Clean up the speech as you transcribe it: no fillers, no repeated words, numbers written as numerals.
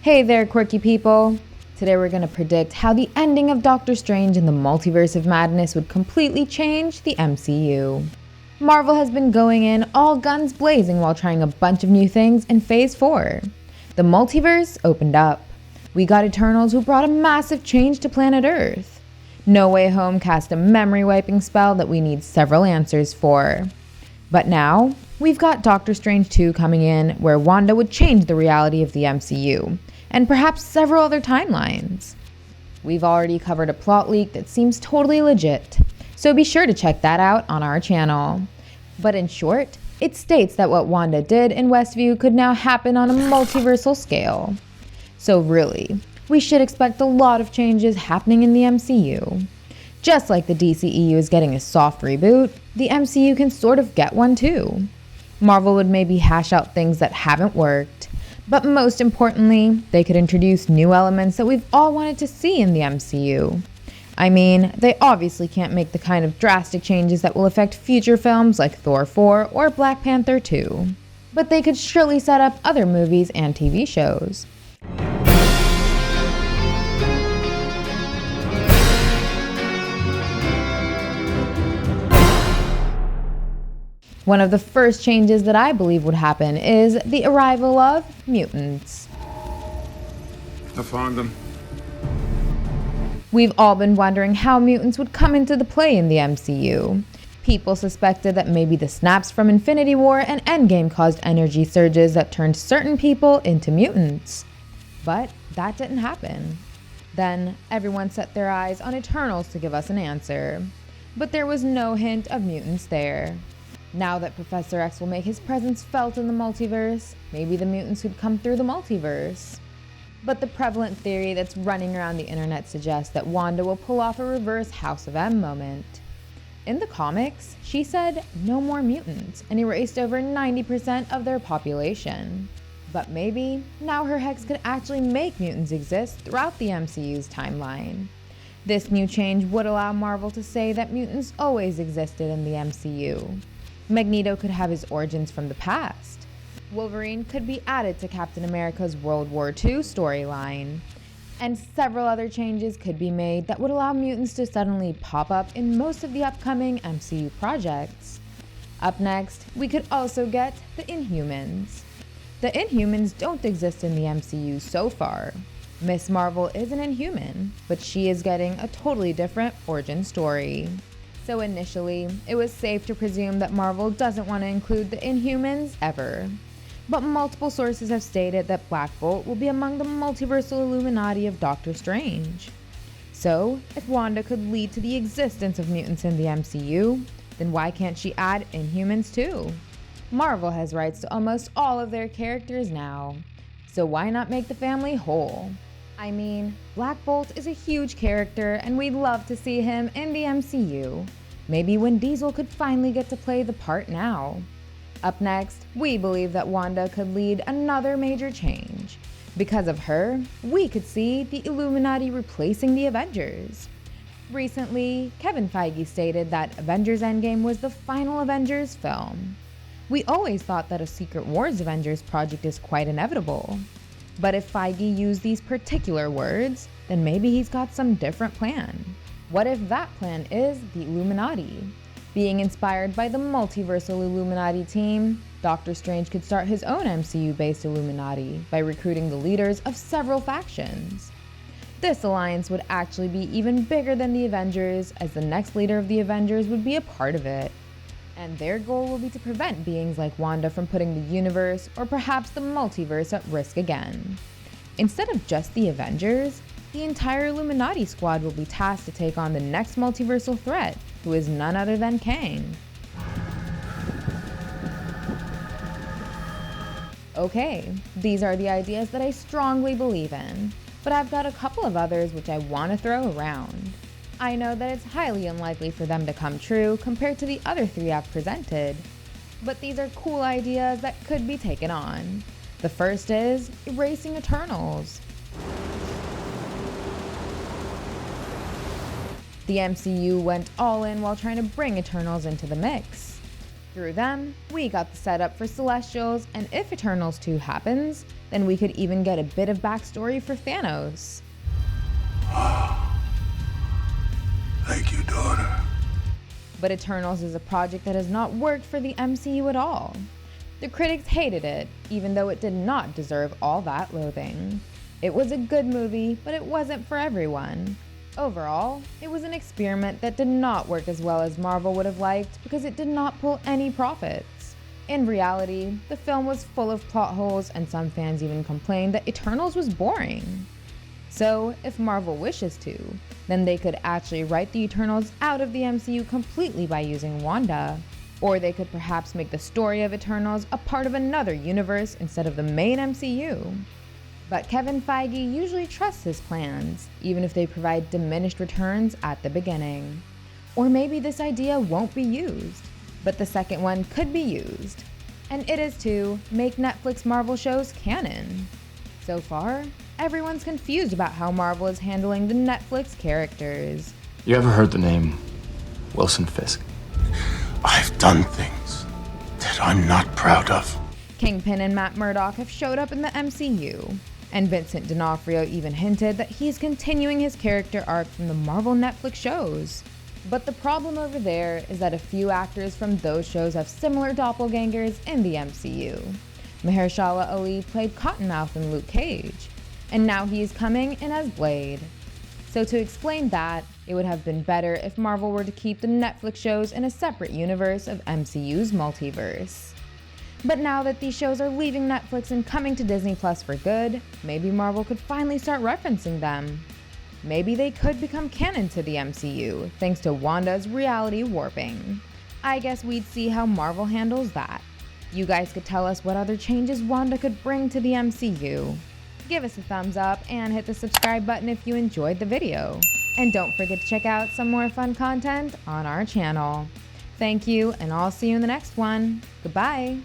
Hey there, quirky people! Today we're going to predict how the ending of Doctor Strange in the Multiverse of Madness would completely change the MCU. Marvel has been going in all guns blazing while trying a bunch of new things in Phase 4. The multiverse opened up. We got Eternals who brought a massive change to planet Earth. No Way Home cast a memory-wiping spell that we need several answers for. But now, we've got Doctor Strange 2 coming in, where Wanda would change the reality of the MCU, and perhaps several other timelines. We've already covered a plot leak that seems totally legit, so be sure to check that out on our channel. But in short, it states that what Wanda did in Westview could now happen on a multiversal scale. So really, we should expect a lot of changes happening in the MCU. Just like the DCEU is getting a soft reboot, the MCU can sort of get one too. Marvel would maybe hash out things that haven't worked, but most importantly, they could introduce new elements that we've all wanted to see in the MCU. I mean, they obviously can't make the kind of drastic changes that will affect future films like Thor 4 or Black Panther 2, but they could surely set up other movies and TV shows. One of the first changes that I believe would happen is the arrival of mutants. I found them. We've all been wondering how mutants would come into the play in the MCU. People suspected that maybe the snaps from Infinity War and Endgame caused energy surges that turned certain people into mutants. But that didn't happen. Then everyone set their eyes on Eternals to give us an answer. But there was no hint of mutants there. Now that Professor X will make his presence felt in the multiverse, maybe the mutants could come through the multiverse. But the prevalent theory that's running around the internet suggests that Wanda will pull off a reverse House of M moment. In the comics, she said no more mutants and erased over 90% of their population. But maybe now her hex could actually make mutants exist throughout the MCU's timeline. This new change would allow Marvel to say that mutants always existed in the MCU. Magneto could have his origins from the past. Wolverine could be added to Captain America's World War II storyline. And several other changes could be made that would allow mutants to suddenly pop up in most of the upcoming MCU projects. Up next, we could also get the Inhumans. The Inhumans don't exist in the MCU so far. Miss Marvel is an Inhuman, but she is getting a totally different origin story. So initially, it was safe to presume that Marvel doesn't want to include the Inhumans ever. But multiple sources have stated that Black Bolt will be among the multiversal Illuminati of Doctor Strange. So, if Wanda could lead to the existence of mutants in the MCU, then why can't she add Inhumans too? Marvel has rights to almost all of their characters now, so why not make the family whole? I mean, Black Bolt is a huge character and we'd love to see him in the MCU. Maybe Vin Diesel could finally get to play the part now. Up next, we believe that Wanda could lead another major change. Because of her, we could see the Illuminati replacing the Avengers. Recently, Kevin Feige stated that Avengers Endgame was the final Avengers film. We always thought that a Secret Wars Avengers project is quite inevitable. But if Feige used these particular words, then maybe he's got some different plan. What if that plan is the Illuminati? Being inspired by the multiversal Illuminati team, Doctor Strange could start his own MCU-based Illuminati by recruiting the leaders of several factions. This alliance would actually be even bigger than the Avengers, as the next leader of the Avengers would be a part of it. And their goal will be to prevent beings like Wanda from putting the universe, or perhaps the multiverse, at risk again. Instead of just the Avengers, the entire Illuminati squad will be tasked to take on the next multiversal threat, who is none other than Kang. Okay, these are the ideas that I strongly believe in, but I've got a couple of others which I want to throw around. I know that it's highly unlikely for them to come true compared to the other three I've presented, but these are cool ideas that could be taken on. The first is erasing Eternals. The MCU went all in while trying to bring Eternals into the mix. Through them, we got the setup for Celestials, and if Eternals 2 happens, then we could even get a bit of backstory for Thanos. Thank you, daughter. But Eternals is a project that has not worked for the MCU at all. The critics hated it, even though it did not deserve all that loathing. It was a good movie, but it wasn't for everyone. Overall, it was an experiment that did not work as well as Marvel would have liked because it did not pull any profits. In reality, the film was full of plot holes, and some fans even complained that Eternals was boring. So, if Marvel wishes to, then they could actually write the Eternals out of the MCU completely by using Wanda. Or they could perhaps make the story of Eternals a part of another universe instead of the main MCU. But Kevin Feige usually trusts his plans, even if they provide diminished returns at the beginning. Or maybe this idea won't be used, but the second one could be used. And it is to make Netflix Marvel shows canon. So far, everyone's confused about how Marvel is handling the Netflix characters. You ever heard the name Wilson Fisk? I've done things that I'm not proud of. Kingpin and Matt Murdock have showed up in the MCU, and Vincent D'Onofrio even hinted that he's continuing his character arc from the Marvel Netflix shows. But the problem over there is that a few actors from those shows have similar doppelgangers in the MCU. Mahershala Ali played Cottonmouth in Luke Cage, and now he is coming in as Blade. So to explain that, it would have been better if Marvel were to keep the Netflix shows in a separate universe of MCU's multiverse. But now that these shows are leaving Netflix and coming to Disney Plus for good, maybe Marvel could finally start referencing them. Maybe they could become canon to the MCU, thanks to Wanda's reality warping. I guess we'd see how Marvel handles that. You guys could tell us what other changes Wanda could bring to the MCU. Give us a thumbs up and hit the subscribe button if you enjoyed the video. And don't forget to check out some more fun content on our channel. Thank you, and I'll see you in the next one. Goodbye!